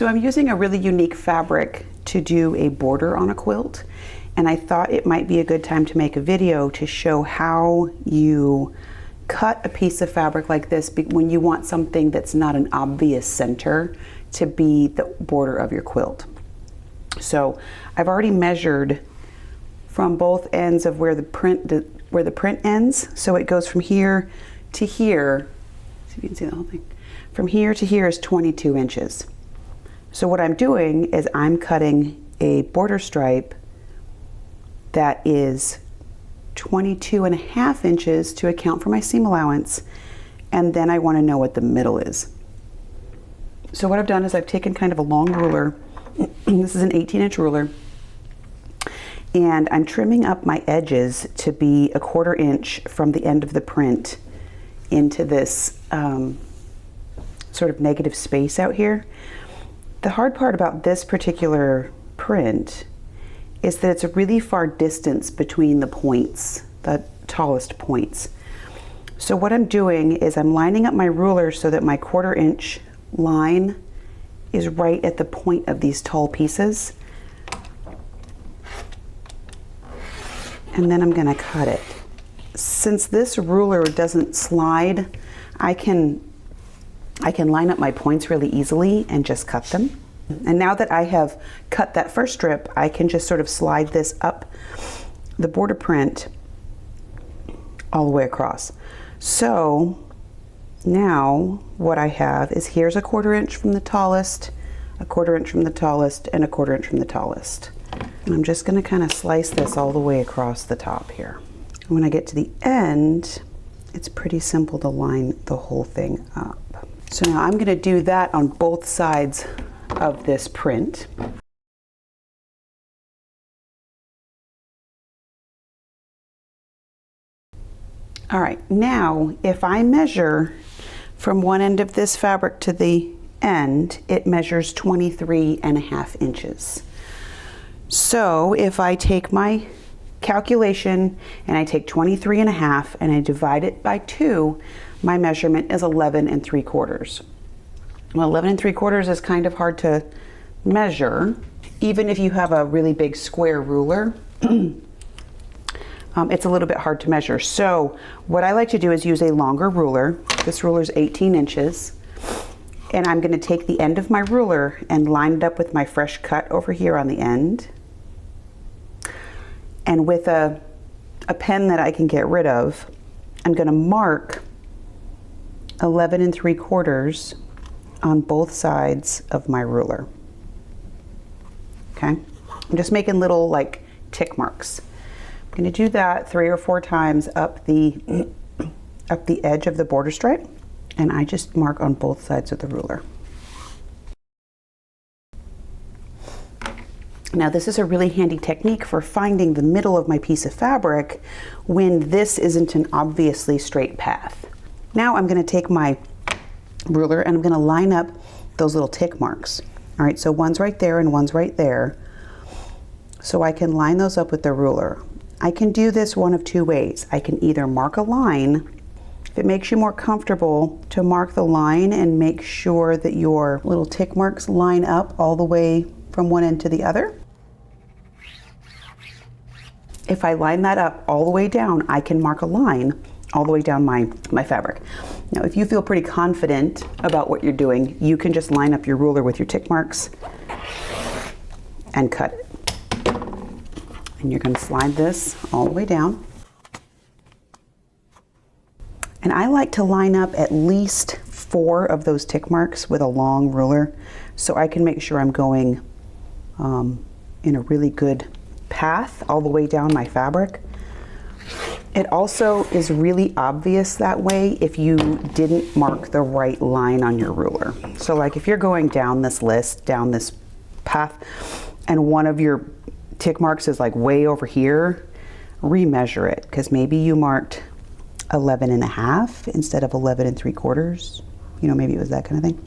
So I'm using a really unique fabric to do a border on a quilt, and I thought it might be a good time to make a video to show how you cut a piece of fabric like this when you want something that's not an obvious center to be the border of your quilt. So I've already measured from both ends of where the print ends. So it goes from here to here. See if you can see the whole thing. From here to here is 22 inches. So what I'm doing is I'm cutting a border stripe that is 22.5 inches to account for my seam allowance, and then I want to know what the middle is. So what I've done is I've taken kind of a long ruler. This is an 18-inch ruler, and I'm trimming up my edges to be 1/4 inch from the end of the print into this sort of negative space out here. The hard part about this particular print is that it's a really far distance between the points, the tallest points. So what I'm doing is I'm lining up my ruler so that my 1/4 inch line is right at the point of these tall pieces. And then I'm gonna cut it. Since this ruler doesn't slide, I can line up my points really easily and just cut them. And now that I have cut that first strip, I can just sort of slide this up the border print all the way across. So now what I have is here's 1/4 inch from the tallest, 1/4 inch from the tallest, and 1/4 inch from the tallest. And I'm just gonna kind of slice this all the way across the top here. And when I get to the end, it's pretty simple to line the whole thing up. So now I'm gonna do that on both sides of this print. All right, now if I measure from one end of this fabric to the end, it measures 23.5 inches. So if I take my calculation and I take 23.5 and I divide it by 2, my measurement is 11 3/4. Well, 11 3/4 is kind of hard to measure, even if you have a really big square ruler. It's a little bit hard to measure. So what I like to do is use a longer ruler. This ruler is 18 inches. And I'm going to take the end of my ruler and line it up with my fresh cut over here on the end. And with a pen that I can get rid of, I'm going to mark 11 3/4 on both sides of my ruler. Okay? I'm just making little like tick marks. I'm going to do that 3 or 4 times up the edge of the border stripe, and I just mark on both sides of the ruler. Now this is a really handy technique for finding the middle of my piece of fabric when this isn't an obviously straight path. Now I'm going to take my ruler and I'm going to line up those little tick marks. All right, so one's right there and one's right there. So I can line those up with the ruler. I can do this one of 2 ways. I can either mark a line. If it makes you more comfortable to mark the line and make sure that your little tick marks line up all the way from one end to the other. If I line that up all the way down, I can mark a line all the way down my fabric. Now, if you feel pretty confident about what you're doing, you can just line up your ruler with your tick marks and cut it. And you're going to slide this all the way down. And I like to line up at least 4 of those tick marks with a long ruler so I can make sure I'm going in a really good path all the way down my fabric. It also is really obvious that way if you didn't mark the right line on your ruler. So like if you're going down this list, down this path, and one of your tick marks is like way over here, remeasure it, because maybe you marked 11.5 instead of 11 3/4. You know, maybe it was that kind of thing.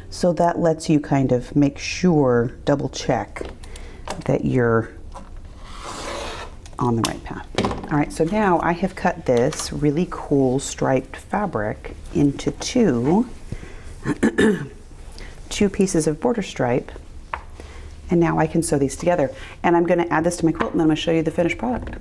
So that lets you kind of make sure, double check that you're on the right path. All right, so now I have cut this really cool striped fabric into two 2 pieces of border stripe, and now I can sew these together. And I'm going to add this to my quilt, and then I'm going to show you the finished product.